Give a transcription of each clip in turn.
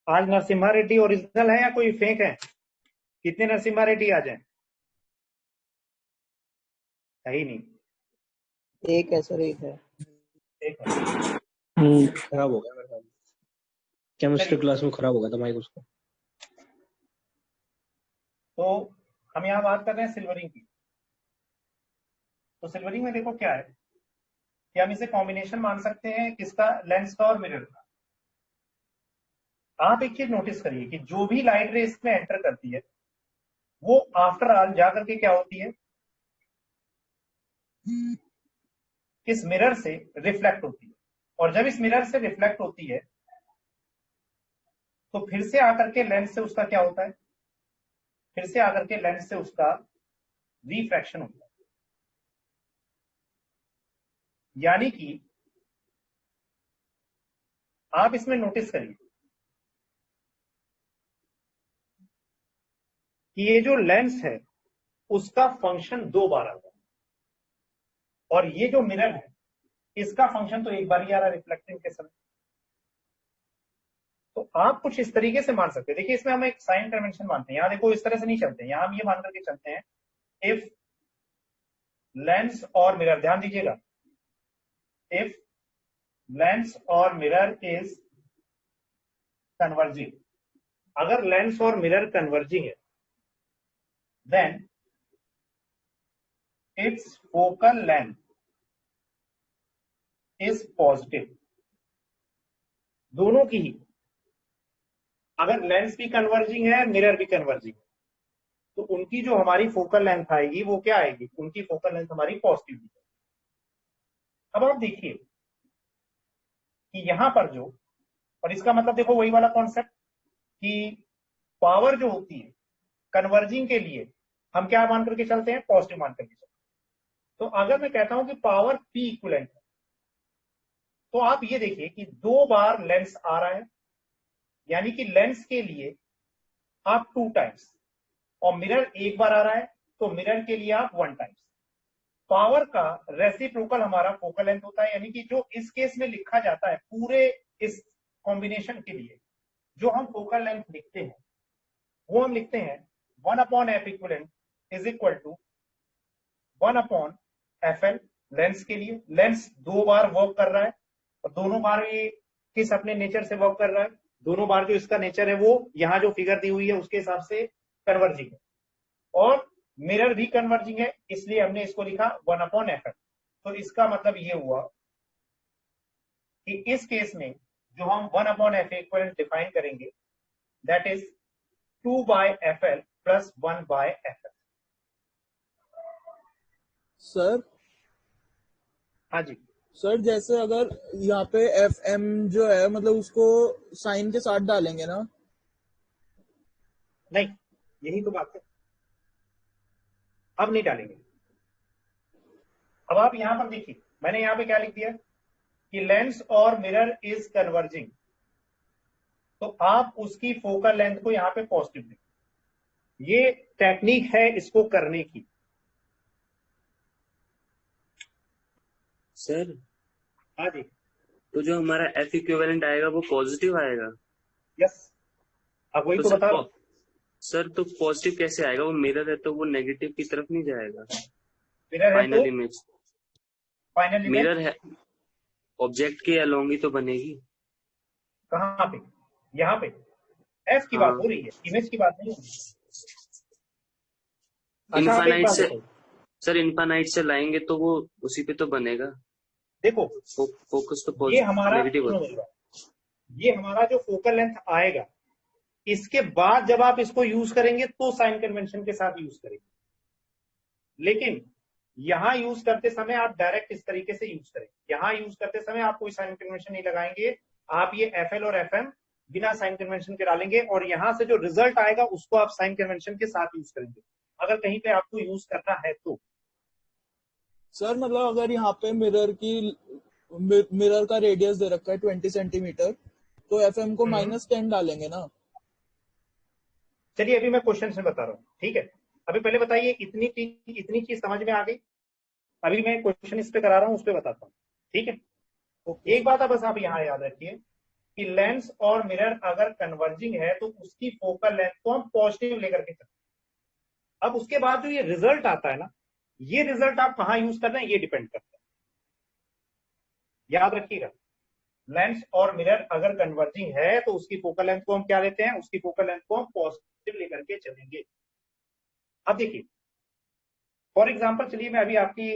आज नरसिम्हा रेड्डी ओरिजिनल है या कोई फेक है? कितने नरसिम्हा रेड्डी आ जाए? है ही नहीं। एक है सर, एक है। एक है। खराब हो गया मेरे साथ, केमिस्ट्री क्लास में खराब हो गया था माइक उसको। तो हम यहाँ बात कर रहे हैं सिल्वरिंग की। तो सिल्वरिंग में देखो क्या है कि हम इसे कॉम्बिनेशन मान सकते हैं किसका, लेंस का और मिरर का। आप एक चीज नोटिस करिए कि जो भी लाइट रे इसमें एंटर करती है वो आफ्टर ऑल जाकर के क्या होती है, इस मिरर से रिफ्लेक्ट होती है। और जब इस मिरर से रिफ्लेक्ट होती है तो फिर से आकर के लेंस से उसका क्या होता है, फिर से आकर के लेंस से उसका रिफ्रैक्शन होता है। यानी कि आप इसमें नोटिस करिए कि ये जो लेंस है उसका फंक्शन 2 बार आता है और ये जो मिरर है इसका फंक्शन तो एक बार ही आ रहा है रिफ्लेक्टिंग के समय। तो आप कुछ इस तरीके से मान सकते हैं। देखिए इसमें हम एक साइन कन्वेंशन मानते हैं। यहां देखो इस तरह से नहीं चलते हैं, यहां हम ये मान करके चलते हैं इफ लेंस और मिरर, ध्यान दीजिएगा, इफ लेंस और मिरर इज कन्वर्जिंग, अगर लेंस और मिरर कन्वर्जिंग है then its focal length is positive. दोनों की ही, अगर लेंस भी कन्वर्जिंग है मिरर भी कन्वर्जिंग है तो उनकी जो हमारी फोकल लेंथ आएगी वो क्या आएगी, उनकी फोकल लेंथ हमारी पॉजिटिव है। अब आप देखिए कि यहां पर जो, और इसका मतलब देखो वही वाला कॉन्सेप्ट कि पावर जो होती है कन्वर्जिंग के लिए हम क्या मान करके चलते हैं, पॉजिटिव मान करके चलते हैं। तो अगर मैं कहता हूं कि पावर पी इक्विवेलेंट है तो आप ये देखिए कि 2 बार लेंस आ रहा है, यानी कि लेंस के लिए आप 2 टाइम्स, और मिरर एक बार आ रहा है तो मिरर के लिए आप 1 टाइम्स। पावर का रेसिप्रोकल हमारा फोकल लेंथ होता है, यानी कि जो इस केस में लिखा जाता है पूरे इस कॉम्बिनेशन के लिए जो हम फोकल लेंथ लिखते हैं वो हम लिखते हैं 1/f equivalent is equal to 1/fl। Lens के लिए लेंस 2 बार वर्क कर रहा है और दोनों बार ये किस अपने नेचर से वर्क कर रहा है, दोनों बार जो इसका नेचर है वो यहां जो फिगर दी हुई है उसके हिसाब से कन्वर्जिंग है, और मिरर भी कन्वर्जिंग है, इसलिए हमने इसको लिखा 1/fl। तो इसका मतलब ये हुआ कि इस केस में जो हम 1/f इक्विवेलेंट डिफाइन करेंगे that is 2/fl plus 1/fl। Sir हाँ जी सर, जैसे अगर यहाँ पे एफ एम जो है मतलब उसको साइन के साथ डालेंगे ना? नहीं, यही तो बात है, अब नहीं डालेंगे। अब आप यहां पर देखिए मैंने यहां पे क्या लिख दिया कि लेंस और मिरर इज कन्वर्जिंग, तो आप उसकी फोकल लेंथ को यहां पे पॉजिटिव लिखें। ये टेक्निक है इसको करने की। सर हाँ जी, तो जो हमारा एफ इक्विवेलेंट आएगा वो पॉजिटिव आएगा? यस, अब वही तो सर बता रहा हूं। सर तो पॉजिटिव कैसे आएगा, वो मिरर है तो वो नेगेटिव की तरफ नहीं जाएगा मिरर है फाइनल तो इमेज? फाइनल इमेज मिरर है ऑब्जेक्ट के अलोंग ही तो बनेगी। कहां पे, यहां पे एफ की बात हाँ, हो रही है, इमेज की बात नहीं हो रही। अच्छा आप एक इनफाइनाइट बात से, बताइए, सर इनफाइनाइट से लाएंगे तो वो उसी पे तो बनेगा। देखो फोकस तो ये हमारा, नेगेटिव सुनो होता मेरी बात, ये हमारा जो फोकल लेंथ आएगा इसके बाद जब आप इसको यूज करेंगे तो साइन कन्वेंशन के साथ यूज करेंगे, लेकिन यहां यूज करते समय आप डायरेक्ट इस तरीके से यूज करेंगे। यहां यूज करते समय आप कोई साइन कन्वेंशन नहीं लगाएंगे, आप ये एफएल और एफएम बिना साइन कन्वेंशन के डालेंगे और यहां से जो रिजल्ट आएगा उसको आप साइन कन्वेंशन के साथ यूज करेंगे अगर कहीं पे आपको यूज करना है तो। सर मतलब अगर यहाँ पे मिरर का रेडियस दे रखा है 20 सेंटीमीटर, तो एफ एम को -10 डालेंगे ना? चलिए अभी मैं क्वेश्चन से बता रहा हूँ, ठीक है। अभी पहले बताइए इतनी चीज समझ में आ गई? अभी मैं क्वेश्चन इस पे करा रहा हूँ उस पे बताता हूँ, ठीक है। तो एक बात है बस आप यहाँ याद रखिए कि लेंस और मिरर अगर कन्वर्जिंग है तो उसकी फोकल लेंथ को हम पॉजिटिव लेकर के चलते हैं। अब उसके बाद जो ये रिजल्ट आता है ना, ये रिजल्ट आप कहां यूज कर रहे हैं ये डिपेंड करता है, याद रखिएगा। लेंस और मिरर अगर कन्वर्जिंग है तो उसकी फोकल लेंथ को हम क्या लेते हैं, उसकी फोकल लेंथ को हम पॉजिटिव लेकर के चलेंगे। अब देखिए फॉर एग्जांपल, चलिए मैं अभी आपकी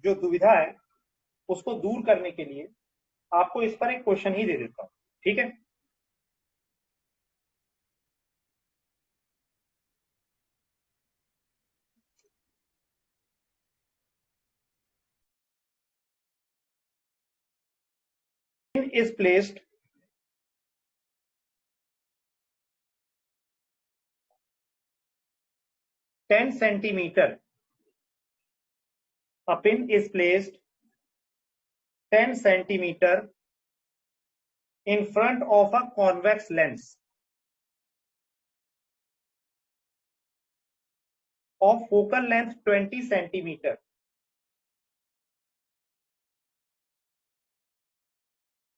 जो दुविधा है उसको दूर करने के लिए आपको इस पर एक क्वेश्चन ही दे देता हूं, ठीक है। is placed 10 centimeter. A pin is placed 10 centimeter in front of a convex lens of focal length 20 centimeter.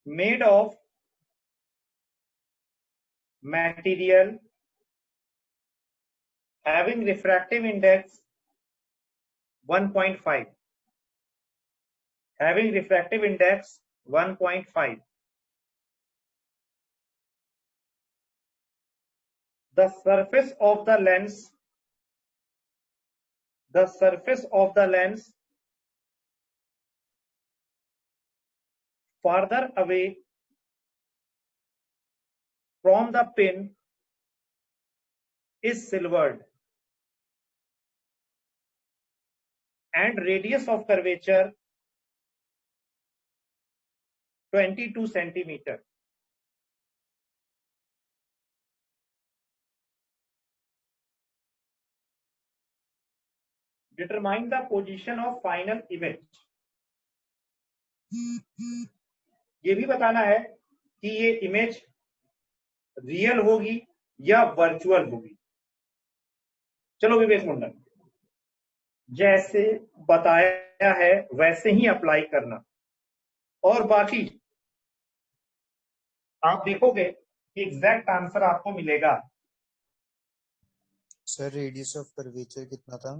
Made of material having refractive index 1.5. Having refractive index 1.5. The surface of the lens farther away from the pin is silvered and radius of curvature 22 centimeter. Determine the position of final image. ये भी बताना है कि ये image real होगी या virtual होगी। चलो विवेक मुंडन, जैसे बताया है वैसे ही अप्लाई करना, और बाकी आप देखोगे कि एग्जैक्ट आंसर आपको मिलेगा। सर रेडियस ऑफ कर्वेचर कितना था?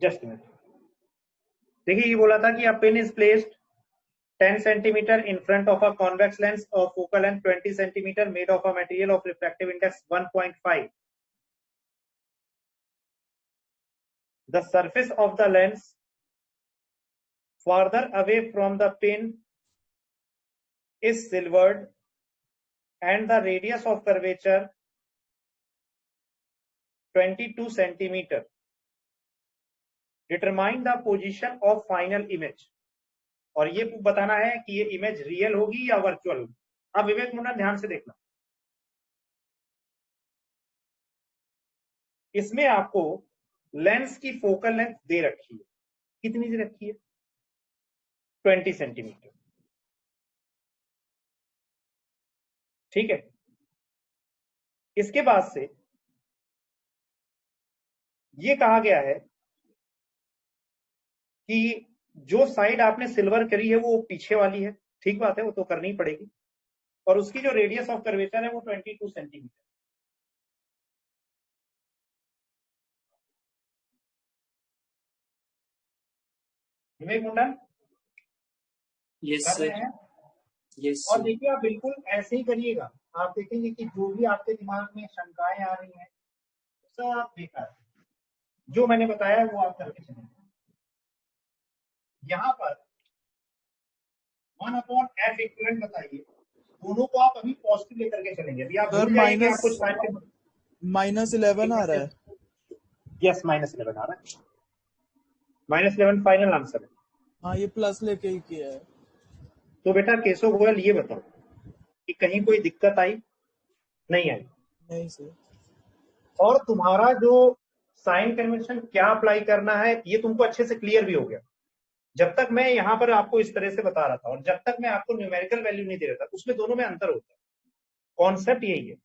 जस्ट मिनट, देखिए ये बोला था कि a pin is placed 10 centimeter in front of a convex lens of focal length 20 centimeter made of a material of refractive index 1.5. The surface of the lens farther away from the pin is silvered and the radius of curvature 22 centimeter. Determine the position of final image. और ये बताना है कि ये image real होगी या virtual होगी। अब विवेक मुंडन ध्यान से देखना, इसमें आपको लेंस की फोकल लेंथ दे रखी है, कितनी दे रखी है? 20 सेंटीमीटर, ठीक है। इसके बाद से ये कहा गया है कि जो साइड आपने सिल्वर करी है वो पीछे वाली है, ठीक बात है, वो तो करनी ही पड़ेगी, और उसकी जो रेडियस ऑफ कर्वेचर है वो 22 सेंटीमीटर। विवेक मुंडन यस कर रहे सर, हैं? यस और सर। देखिए आप बिल्कुल ऐसे ही करिएगा, आप देखेंगे कि जो भी आपके दिमाग में शंकाएं आ रही हैं सब बेकार है। जो मैंने बताया वो आप करके चलेंगे। यहाँ पर 1/f इक्विवेलेंट बताइए, दोनों को आप अभी पॉजिटिव लेकर के चलेंगे। अभी आप सर भूल जाएंगे आप कुछ टाइम के -11 आ रहा है। यस -11 आ रहा है, -11 फाइनल आंसर है। हाँ ये प्लस लेके ही किया है। तो बेटा केशव गोयल ये बताओ कि कहीं कोई दिक्कत आई? नहीं आई। नहीं सर। और तुम्हारा जो साइन कन्वेंशन क्या अप्लाई करना है ये तुमको अच्छे से क्लियर भी हो गया। जब तक मैं यहाँ पर आपको इस तरह से बता रहा था और जब तक मैं आपको न्यूमेरिकल वैल्यू नहीं दे रहा था, उसमें दोनों में अंतर होता है। कॉन्सेप्ट यही है,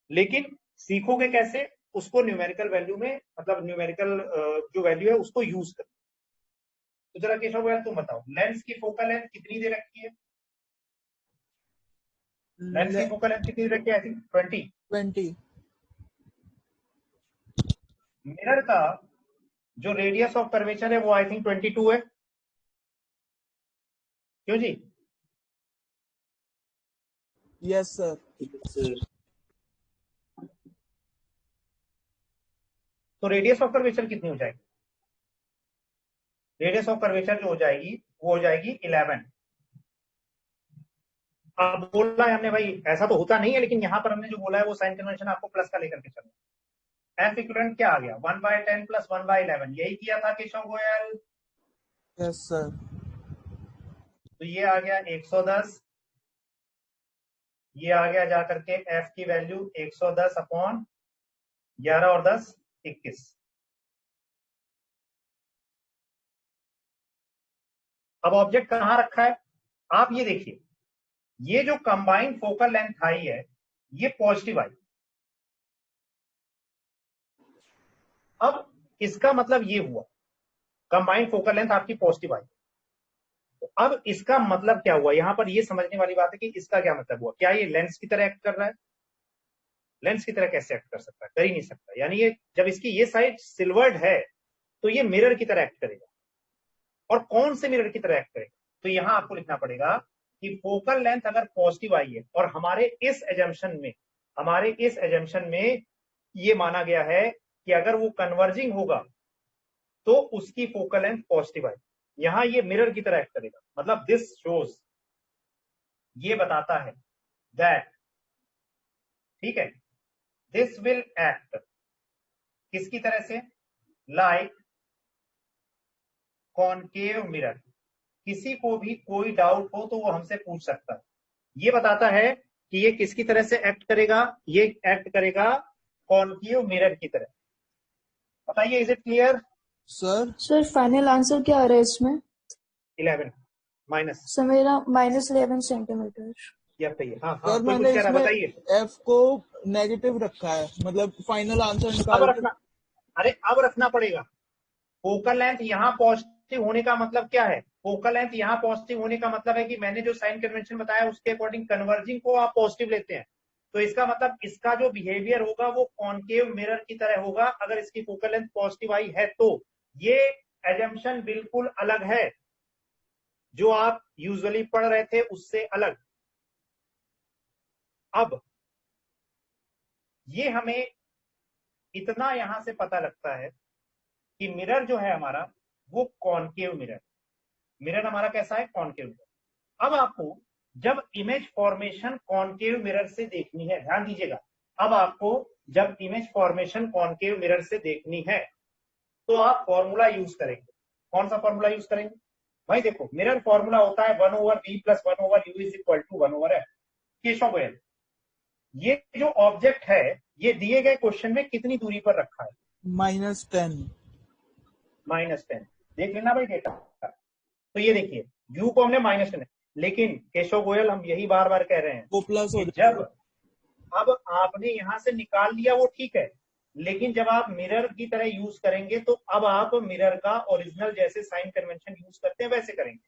लेकिन सीखोगे कैसे उसको न्यूमेरिकल वैल्यू में, मतलब न्यूमेरिकल जो वैल्यू है उसको यूज कर। तो जरा केशव गोयल तुम बताओ, लेंस की फोकल लेंथ कितनी दे रखी है? लेंस की फोकल लेंथ कितनी रखी है? I think 20। 20। मिरर का जो रेडियस ऑफ कर्वेचर है वो आई थिंक 22 है। क्यों जी? Yes sir. तो रेडियस ऑफ कर्वेचर कितनी हो जाएगी? रेडियस ऑफ कर्वेचर जो हो जाएगी वो हो जाएगी 11। अब बोला है हमने भाई ऐसा तो होता नहीं है, लेकिन यहां पर हमने जो बोला है वो साइन कन्वेंशन आपको प्लस का लेकर के चलना। एफ इक्विवेलेंट क्या आ गया? 1/10 + 1/11। यही किया था केशव गोयल। Yes sir. तो ये आ गया 110। ये आ गया जाकर के एफ की वैल्यू 110/11 और 10 21। अब ऑब्जेक्ट कहां रखा है? आप ये देखिए, ये जो कंबाइंड फोकल लेंथ आई है ये पॉजिटिव आई। अब इसका मतलब ये हुआ कंबाइंड फोकल लेंथ आपकी पॉजिटिव आई। तो अब इसका मतलब क्या हुआ? यहां पर ये समझने वाली बात है कि इसका क्या मतलब हुआ। क्या ये लेंस की तरह एक्ट कर रहा है? लेंस की तरह कैसे एक्ट कर सकता है? कर ही नहीं सकता। यानी ये जब इसकी ये साइड सिल्वर्ड है तो ये मिरर की तरह एक्ट करेगा। और कौन से मिरर की तरह एक्ट करेगा? तो यहां आपको लिखना पड़ेगा कि फोकल लेंथ अगर पॉजिटिव आई है और हमारे इस एजम्पशन में ये माना गया है कि अगर वो कन्वर्जिंग होगा तो उसकी फोकल लेंथ पॉजिटिव आई। यहां ये मिरर की तरह एक्ट करेगा। मतलब दिस शोज, ये बताता है दैट, ठीक है, दिस विल एक्ट किसकी तरह से? Like concave mirror. किसी को भी कोई डाउट हो तो वो हमसे पूछ सकता है। ये बताता है कि ये किसकी तरह से एक्ट करेगा? ये एक्ट करेगा कॉनकेव मिरर की तरह। बताइए, is it clear? Sir final answer क्या आ रहा है इसमें? 11 माइनस। सर मेरा -11 सेंटीमीटर। यह सही है। हाँ हाँ, सर कोई मैंने कुछ कह रहा है, इसमें बताइए। एफ को नेगेटिव रखा है, मतलब फाइनल आंसर अब निकाल के। रखना, अरे अब रखना पड़ेगा। फोकल लेंथ यहाँ पॉजिटिव होने का मतलब क्या है? फोकल लेंथ यहाँ पॉजिटिव होने का मतलब है कि मैंने जो साइन कन्वेंशन बताया उसके अकॉर्डिंग कन्वर्जिंग को आप पॉजिटिव लेते हैं। तो इसका मतलब इसका जो बिहेवियर होगा वो कॉनकेव मिरर की तरह होगा अगर इसकी फोकल लेंथ पॉजिटिव आई है तो। ये एजम्पशन बिल्कुल अलग है, जो आप यूजुअली पढ़ रहे थे उससे अलग। अब ये हमें इतना यहां से पता लगता है कि मिरर जो है हमारा वो कॉनकेव मिरर। मिरर हमारा कैसा है? Concave mirror. अब आपको जब इमेज फॉर्मेशन कॉनकेव मिरर से देखनी है, ध्यान दीजिएगा, अब आपको जब इमेज फॉर्मेशन कॉनकेव मिरर से देखनी है तो आप फॉर्मूला यूज करेंगे। कौन सा फॉर्मूला यूज करेंगे? भाई देखो, मिरर फॉर्मूला होता है 1/v + 1/u = 1/f। Keshav Goyal, ये जो ऑब्जेक्ट है ये दिए गए क्वेश्चन में कितनी दूरी पर रखा है? -10। -10। देख लेना भाई डेटा। तो ये देखिए, u को हमने -10, लेकिन केशव गोयल हम यही बार बार कह रहे हैं वो प्लस हो कि जाएगा। जब अब आपने यहां से निकाल लिया वो ठीक है, लेकिन जब आप मिरर की तरह यूज करेंगे तो अब आप मिरर का ओरिजिनल जैसे साइन कन्वेंशन यूज करते हैं वैसे करेंगे।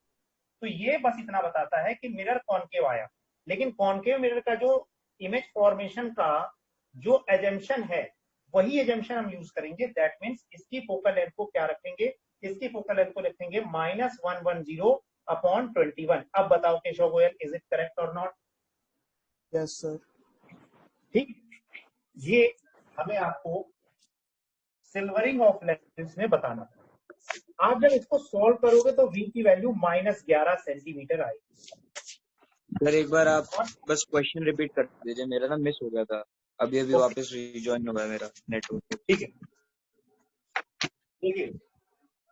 तो ये बस इतना बताता है कि मिरर कॉनकेव आया, लेकिन कॉनकेव मिरर का जो इमेज फॉर्मेशन का जो एजम्पशन है वही एजम्पशन हम यूज करेंगे। दैट मीन्स इसकी फोकल लेंथ को क्या रखेंगे? इसकी फोकल लेंथ को लिखेंगे -110/21। अब बताओ Keshav Goyal, is it correct और नॉट? Yes sir. ठीक, ये हमें आपको सिल्वरिंग ऑफ लेंस में बताना है। आप जब इसको सॉल्व करोगे तो v की वैल्यू -11 सेंटीमीटर आएगी। सर एक बार आप बस क्वेश्चन रिपीट कर दीजिए, मेरा ना मिस हो गया था, अभी Okay. वापस रिजॉइन हुआ है मेरा नेटवर्क। ठीक है, देखिए,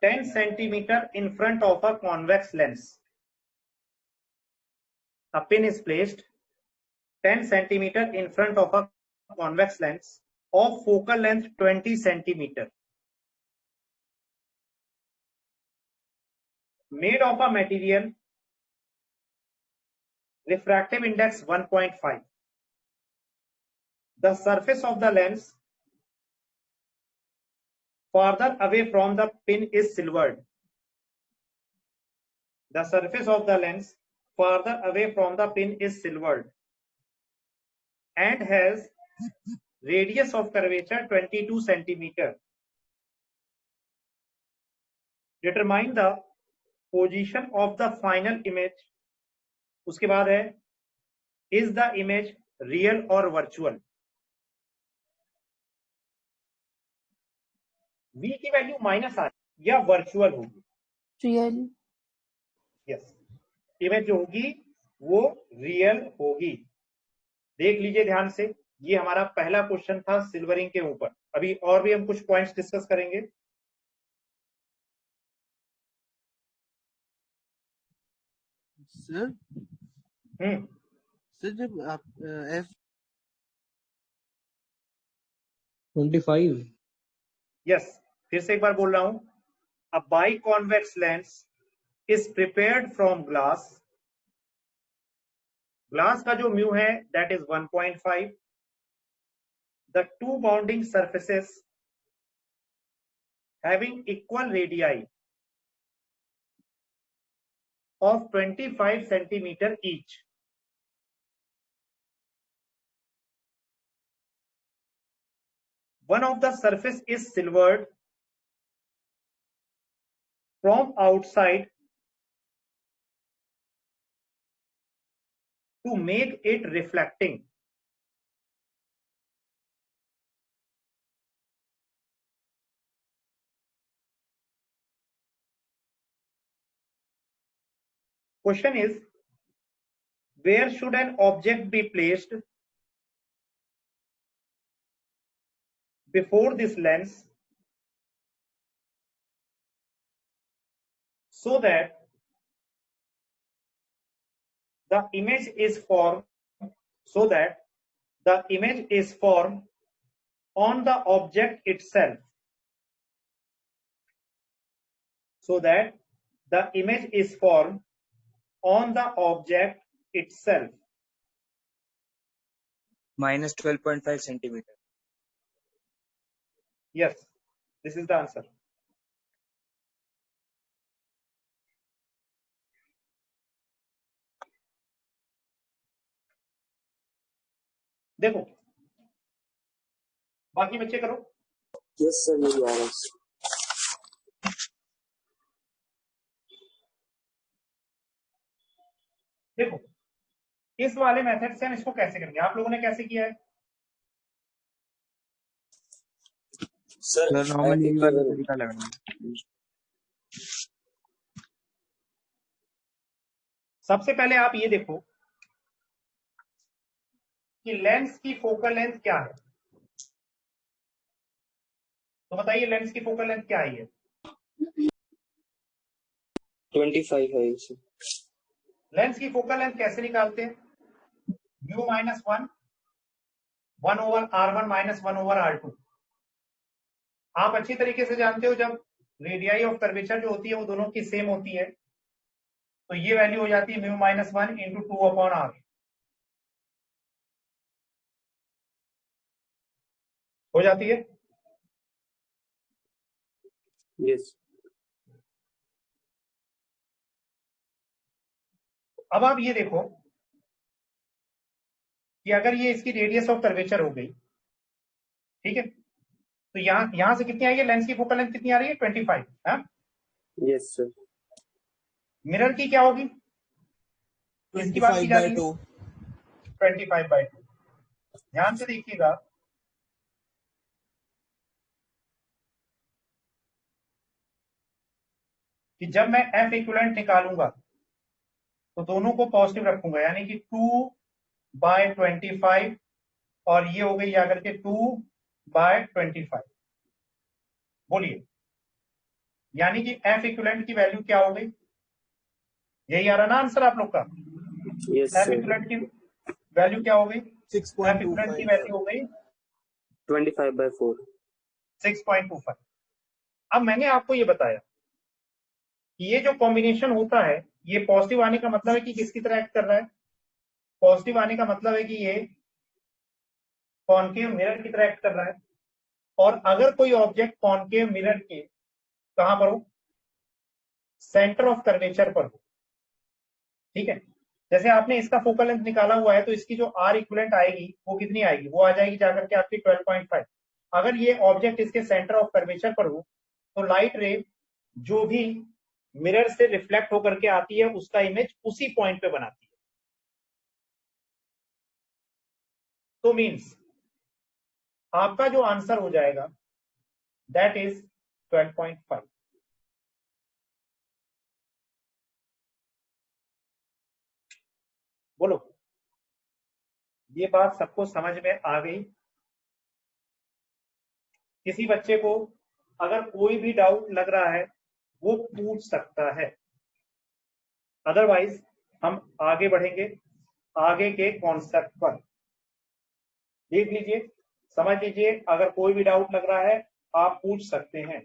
10 centimetre in front of a convex lens, a pin is placed 10 centimeter in front of a convex lens of focal length 20 centimeter, made of a material refractive index 1.5. The surface of the lens farther away from the pin is silvered. The surface of the lens farther away from the pin is silvered. and has radius of curvature 22 centimeter. Determine the position of the final image. उसके बाद है is the image real or virtual. v की value minus आ या virtual होगी? Real. Yes, image जो होगी वो real होगी। देख लीजिए ध्यान से, ये हमारा पहला क्वेश्चन था सिल्वरिंग के ऊपर। अभी और भी हम कुछ पॉइंट्स डिस्कस करेंगे। सर सर जब आप एफ 25। यस, फिर से एक बार बोल रहा हूं, a biconvex lens is prepared from glass. Glass का जो म्यू है that is 1.5। The two bounding surfaces having equal radii of 25 centimeter each. One of the surface is silvered from outside to make it reflecting. Question is, where should an object be placed before this lens so that the image is formed on the object itself, so that the image is formed on the object itself. minus 12.5 centimeter. Yes, this is the answer. देखो बाकी बच्चे करो। Yes sir, मेरी आ रहा है। देखो इस वाले मेथड से हम इसको कैसे करेंगे, आप लोगों ने कैसे किया है? सर नॉर्मली यही वाला तरीका लगाना। सबसे पहले आप ये देखो कि लेंस की फोकल लेंथ क्या है। तो बताइए लेंस की फोकल लेंथ क्या है? 25 है इसे। लेंस की फोकल लेंथ कैसे निकालते हैं? Mu minus 1 over R1 minus 1 over R2। आप अच्छी तरीके से जानते हो जब रेडियाई ऑफ कर्वेचर जो होती है वो दोनों की सेम होती है, तो ये वैल्यू हो जाती है mu minus 1 into 2 upon R। हो जाती है? यस। अब आप ये देखो कि अगर ये इसकी रेडियस ऑफ कर्वेचर हो गई, ठीक है, तो यहां से कितनी आई है? लेंस की फोकल लेंथ कितनी आ रही है? 25। हाँ यस सर। मिरर की क्या होगी? इसकी बात की जा रही है 25/2। ध्यान से देखिएगा, कि जब मैं F इक्विवेलेंट निकालूंगा तो दोनों को पॉजिटिव रखूंगा, यानी कि 2/25 और ये हो गई आकर के 2/25। बोलिए, यानी कि F इक्विवेलेंट की वैल्यू क्या हो गई? यही आ रहा ना आंसर आप लोग का? Yes F sir. इक्विवेलेंट की वैल्यू क्या हो गई? F इक्विवेलेंट की 6.25 वैल्यू हो गई 25/4। 6.25। अब मैंने आपको ये बताया कि ये जो कॉम्बिनेशन होता है, ये पॉजिटिव आने का मतलब है कि किसकी तरह एक्ट कर रहा है? पॉजिटिव आने का मतलब है कि ये कॉनकेव मिरर की तरह एक्ट कर रहा है। और अगर कोई ऑब्जेक्ट कॉनकेव मिरर के कहां पर हो? सेंटर ऑफ कर्वेचर पर हो, ठीक है, जैसे आपने इसका फोकल लेंथ निकाला हुआ है तो इसकी जो आर इक्विवेलेंट आएगी वो कितनी आएगी, वो आ जाएगी जाकर के आपकी 12.5। अगर ये ऑब्जेक्ट इसके सेंटर ऑफ कर्वेचर पर हो तो लाइट रे जो भी मिरर से रिफ्लेक्ट होकर के आती है उसका इमेज उसी पॉइंट पे बनाती है। तो मीन्स आपका जो आंसर हो जाएगा दैट इज 12.5। बोलो, ये बात सबको समझ में आ गई? किसी बच्चे को अगर कोई भी डाउट लग रहा है वो पूछ सकता है, अदरवाइज हम आगे बढ़ेंगे आगे के कॉन्सेप्ट पर। देख लीजिए, समझ लीजिए, अगर कोई भी डाउट लग रहा है आप पूछ सकते हैं।